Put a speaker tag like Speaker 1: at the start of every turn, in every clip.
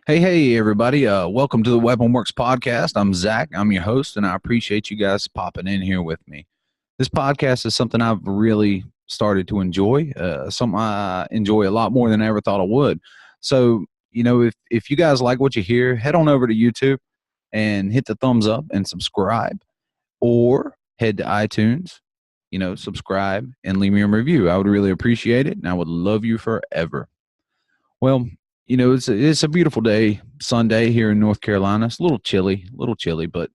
Speaker 1: Hey, everybody. Welcome to the Weapon Works podcast. I'm Zach. I'm your host, and I appreciate you guys popping in here with me. This podcast is something I've really started to enjoy, something I enjoy a lot more than I ever thought I would. So, if you guys like what you hear, head on over to YouTube and hit the thumbs up and subscribe, or head to iTunes, subscribe and leave me a review. I would really appreciate it, and I would love you forever. Well, it's a beautiful day, Sunday here in North Carolina. It's a little chilly, but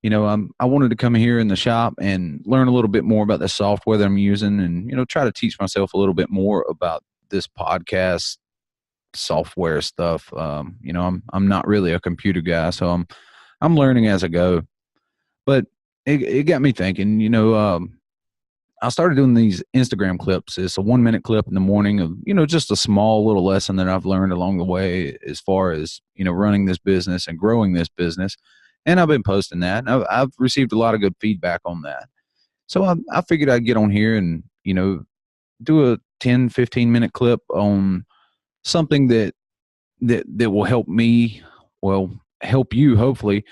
Speaker 1: I wanted to come here in the shop and learn a little bit more about the software that I'm using, and try to teach myself a little bit more about this podcast software stuff. I'm not really a computer guy, so I'm learning as I go. But it got me thinking. I started doing these Instagram clips. It's a 1 minute clip in the morning of, just a small little lesson that I've learned along the way as far as, running this business and growing this business. And I've been posting that. I've received a lot of good feedback on that. So I figured I'd get on here and, do a 10-15 minute clip on something that will help me, well, help you hopefully,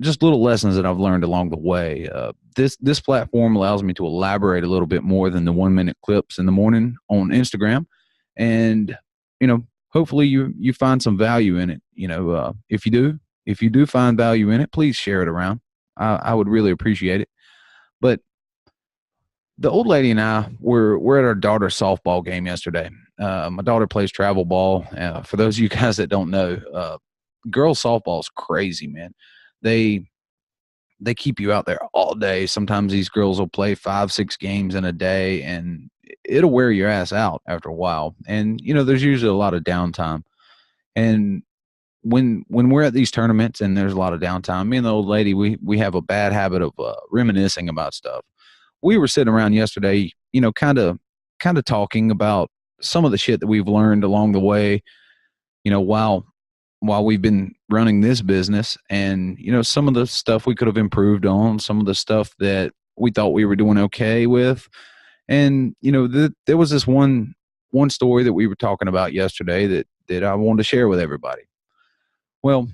Speaker 1: just little lessons that I've learned along the way. This platform allows me to elaborate a little bit more than the 1 minute clips in the morning on Instagram, and hopefully you find some value in it. If you do find value in it, please share it around. I would really appreciate it. But the old lady and I were at our daughter's softball game yesterday. My daughter plays travel ball. For those of you guys that don't know, girls softball is crazy, man. They keep you out there all day. Sometimes these girls will play 5-6 games in a day, and it'll wear your ass out after a while. And there's usually a lot of downtime. And when we're at these tournaments and there's a lot of downtime, me and the old lady, we have a bad habit of reminiscing about stuff. We were sitting around yesterday, kind of talking about some of the shit that we've learned along the way, while we've been running this business, and some of the stuff we could have improved on, some of the stuff that we thought we were doing okay with. And there was this one story that we were talking about yesterday that I wanted to share with everybody. Well,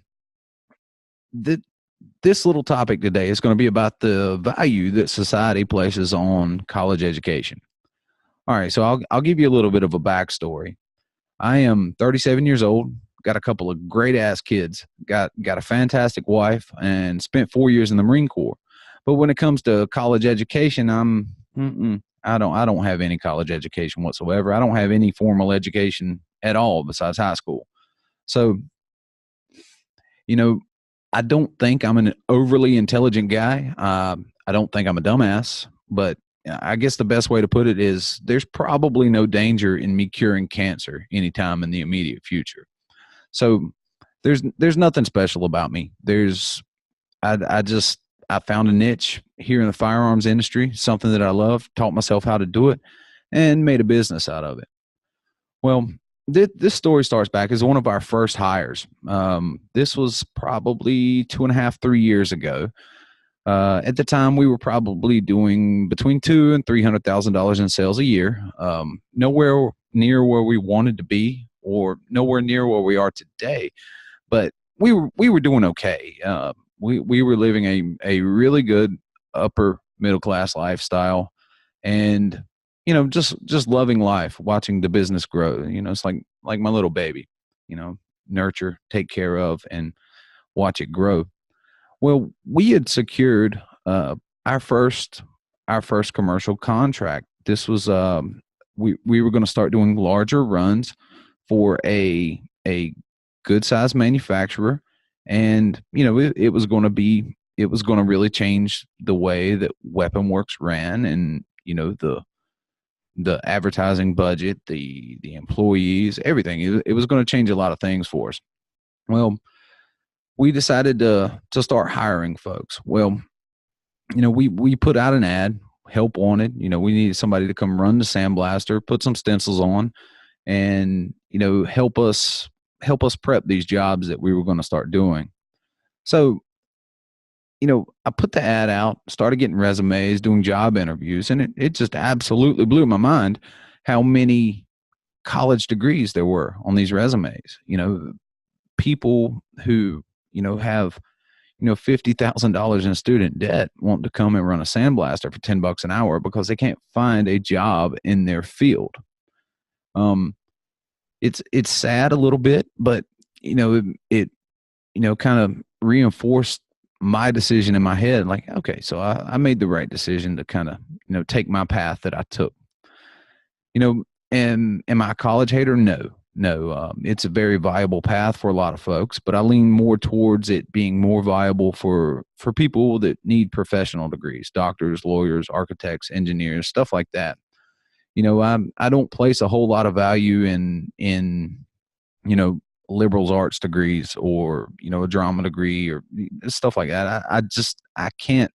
Speaker 1: this little topic today is going to be about the value that society places on college education. All right, so I'll give you a little bit of a backstory. I am 37 years old, got a couple of great ass kids, got a fantastic wife, and spent 4 years in the Marine Corps. But when it comes to college education, I don't have any college education whatsoever. I don't have any formal education at all besides high school. So, I don't think I'm an overly intelligent guy. I don't think I'm a dumbass, but I guess the best way to put it is there's probably no danger in me curing cancer anytime in the immediate future. So there's nothing special about me. I found a niche here in the firearms industry, something that I love, taught myself how to do it, and made a business out of it. Well, this story starts back as one of our first hires. This was probably 2.5-3 years ago. At the time, we were probably doing between $200,000 and $300,000 in sales a year. Nowhere near where we wanted to be, or nowhere near where we are today, but we were doing okay. We were living a really good upper middle class lifestyle, and just loving life, watching the business grow. It's like my little baby. Nurture, take care of, and watch it grow. Well, we had secured our first commercial contract. This was we were going to start doing larger runs for a good sized manufacturer, and it was going to really change the way that Weapon Works ran, and the advertising budget, the employees, everything. It was going to change a lot of things for us. Well, we decided to start hiring folks. Well, we put out an ad, help wanted. We needed somebody to come run the sandblaster, put some stencils on, and help us prep these jobs that we were going to start doing. So, I put the ad out, started getting resumes, doing job interviews, and it just absolutely blew my mind how many college degrees there were on these resumes. People who, have, $50,000 in student debt want to come and run a sandblaster for $10 an hour because they can't find a job in their field. Um, it's sad a little bit, but it kind of reinforced my decision in my head. Like, okay, so I made the right decision to kind of, take my path that I took. And am I a college hater? No. It's a very viable path for a lot of folks, but I lean more towards it being more viable for people that need professional degrees, doctors, lawyers, architects, engineers, stuff like that. I don't place a whole lot of value in liberals arts degrees or, a drama degree or stuff like that. I can't.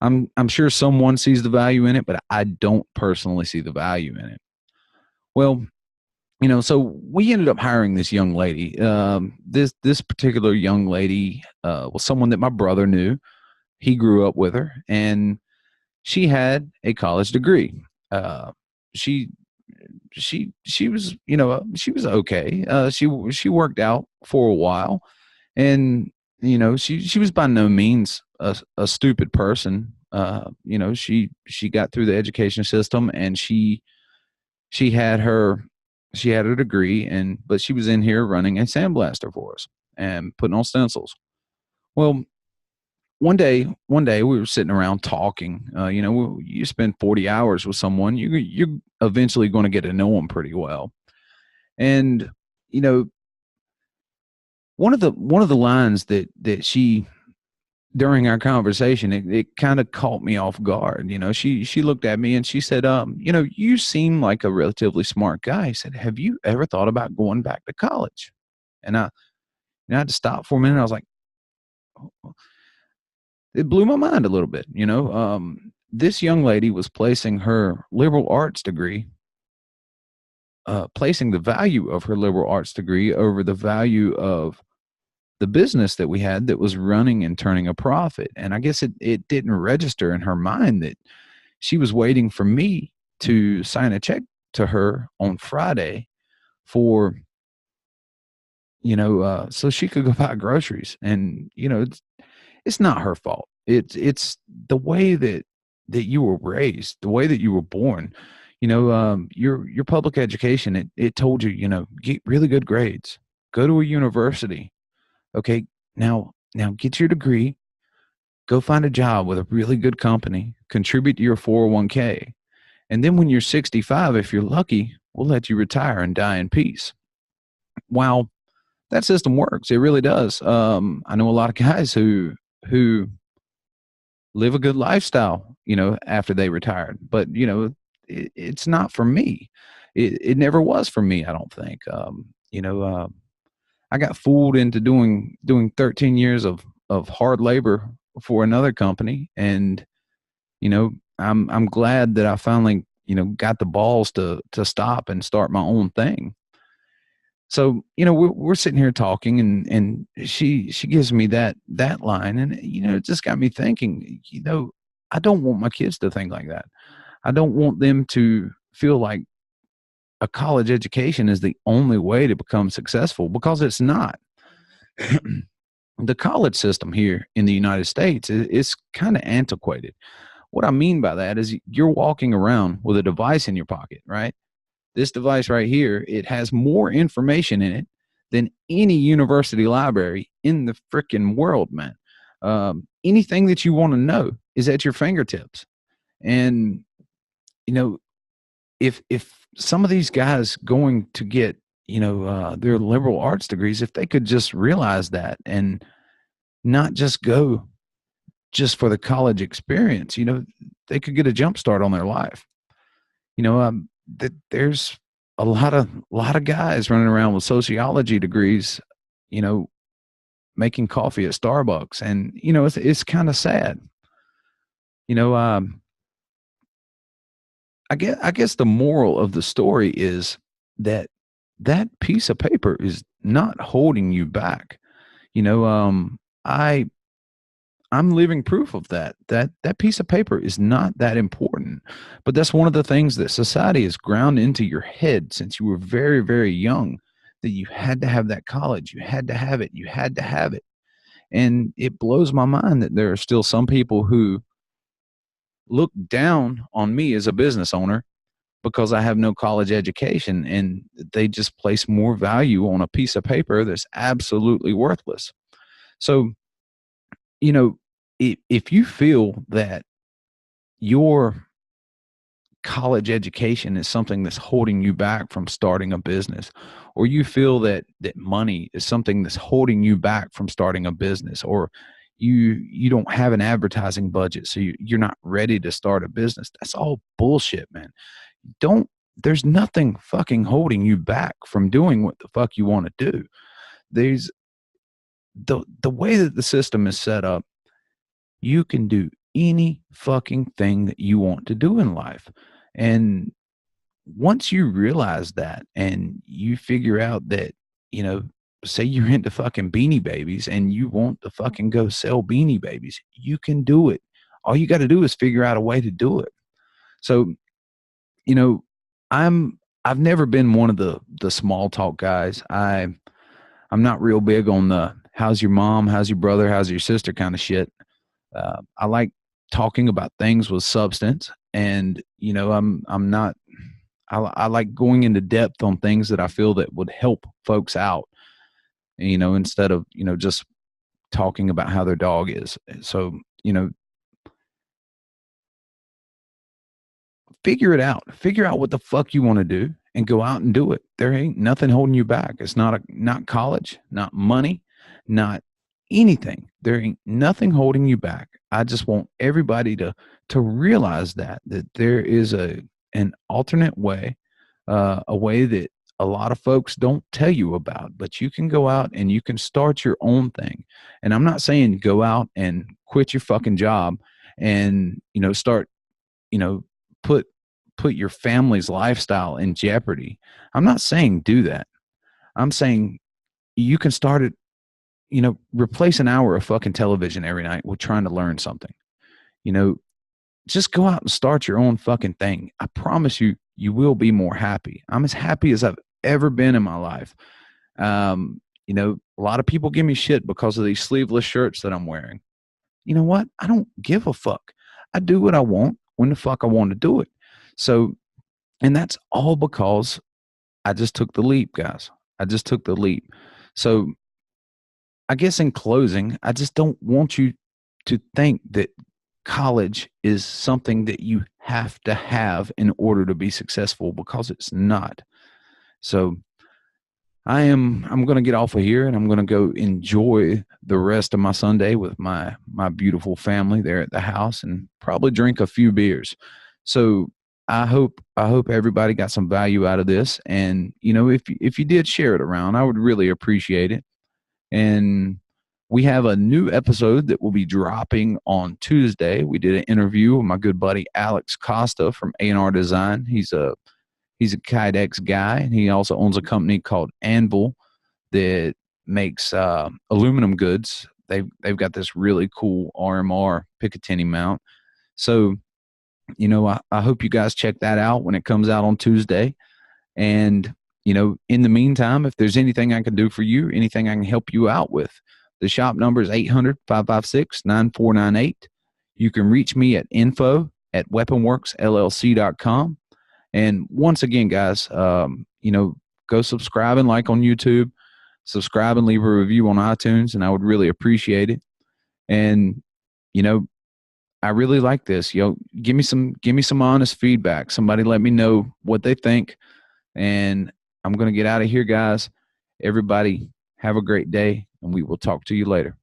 Speaker 1: I'm sure someone sees the value in it, but I don't personally see the value in it. Well, so we ended up hiring this young lady. This particular young lady was someone that my brother knew. He grew up with her, and she had a college degree. She she was she was okay. She worked out for a while, and she was by no means a stupid person. She got through the education system, and she had her she had her degree, but she was in here running a sandblaster for us and putting on stencils. Well, one day we were sitting around talking. You spend 40 hours with someone, you're eventually going to get to know them pretty well. And one of the lines that she, during our conversation, it kind of caught me off guard. She looked at me and she said, you seem like a relatively smart guy. I said, have you ever thought about going back to college? And I had to stop for a minute. I was like, oh. It blew my mind a little bit. This young lady was placing her liberal arts degree, placing the value of her liberal arts degree over the value of the business that we had that was running and turning a profit. And I guess it didn't register in her mind that she was waiting for me to sign a check to her on Friday for, so she could go buy groceries. And, it's not her fault. It's the way that you were raised, the way that you were born. Your public education, it told you, get really good grades, go to a university. Okay, now get your degree, go find a job with a really good company, contribute to your 401k. And then when you're 65, if you're lucky, we'll let you retire and die in peace. Wow, that system works. It really does. I know a lot of guys who live a good lifestyle, after they retired, but it's not for me. It never was for me. I don't think. I got fooled into doing 13 years of hard labor for another company, and I'm glad that I finally got the balls to stop and start my own thing. So, we're sitting here talking, and she gives me that line, and it just got me thinking. I don't want my kids to think like that. I don't want them to feel like a college education is the only way to become successful, because it's not. The college system here in the United States is kind of antiquated. What I mean by that is you're walking around with a device in your pocket, right? This device right here, it has more information in it than any university library in the freaking world, man. Anything that you want to know is at your fingertips. And, if some of these guys going to get, their liberal arts degrees, if they could just realize that and not just go just for the college experience, they could get a jump start on their life. There's a lot of guys running around with sociology degrees, making coffee at Starbucks, and it's kind of sad. I guess the moral of the story is that piece of paper is not holding you back. I'm I'm living proof of that piece of paper is not that important. But that's one of the things that society has ground into your head since you were very, very young, that you had to have that college, you had to have it, you had to have it. And it blows my mind that there are still some people who look down on me as a business owner because I have no college education, and they just place more value on a piece of paper that's absolutely worthless. So, you know, if you feel that your college education is something that's holding you back from starting a business, or you feel that money is something that's holding you back from starting a business, or you don't have an advertising budget, so you're not ready to start a business, that's all bullshit, man. Don't There's nothing fucking holding you back from doing what the fuck you want to do. There's the way that the system is set up, you can do any fucking thing that you want to do in life. And once you realize that and you figure out that, you know, say you're into fucking Beanie Babies and you want to fucking go sell Beanie Babies, you can do it. All you got to do is figure out a way to do it. So, you know, I've never been one of the small talk guys. I'm not real big on the how's your mom, how's your brother, how's your sister kind of shit. I like talking about things with substance, and you know, I'm not. I like going into depth on things that I feel that would help folks out. You know, instead of just talking about how their dog is. So figure it out. Figure out what the fuck you want to do and go out and do it. There ain't nothing holding you back. It's not college, not money, not anything. There ain't nothing holding you back. I just want everybody to realize that there is an alternate way, a way that a lot of folks don't tell you about, but you can go out and you can start your own thing. And I'm not saying go out and quit your fucking job and start you know put your family's lifestyle in jeopardy. I'm not saying do that. I'm saying you can start it, replace an hour of fucking television every night with trying to learn something. You know, just go out and start your own fucking thing. I promise you, you will be more happy. I'm as happy as I've ever been in my life. A lot of people give me shit because of these sleeveless shirts that I'm wearing. You know what? I don't give a fuck. I do what I want when the fuck I want to do it. So, and that's all because I just took the leap, guys. I just took the leap. So I guess in closing, I just don't want you to think that college is something that you have to have in order to be successful, because it's not. So I'm going to get off of here and I'm going to go enjoy the rest of my Sunday with my beautiful family there at the house and probably drink a few beers. So I hope everybody got some value out of this. And if you did share it around, I would really appreciate it. And we have a new episode that will be dropping on Tuesday. We did an interview with my good buddy Alex Costa from A&R Design. He's a Kydex guy, and he also owns a company called Anvil that makes aluminum goods. They've got this really cool RMR Picatinny mount. So, I hope you guys check that out when it comes out on Tuesday. And, in the meantime, if there's anything I can do for you, anything I can help you out with, the shop number is 800-556-9498. You can reach me at info@weaponworksllc.com. And once again, guys, go subscribe and like on YouTube, subscribe and leave a review on iTunes, and I would really appreciate it. And, I really like this. Give me some honest feedback. Somebody let me know what they think. And I'm going to get out of here, guys. Everybody have a great day, and we will talk to you later.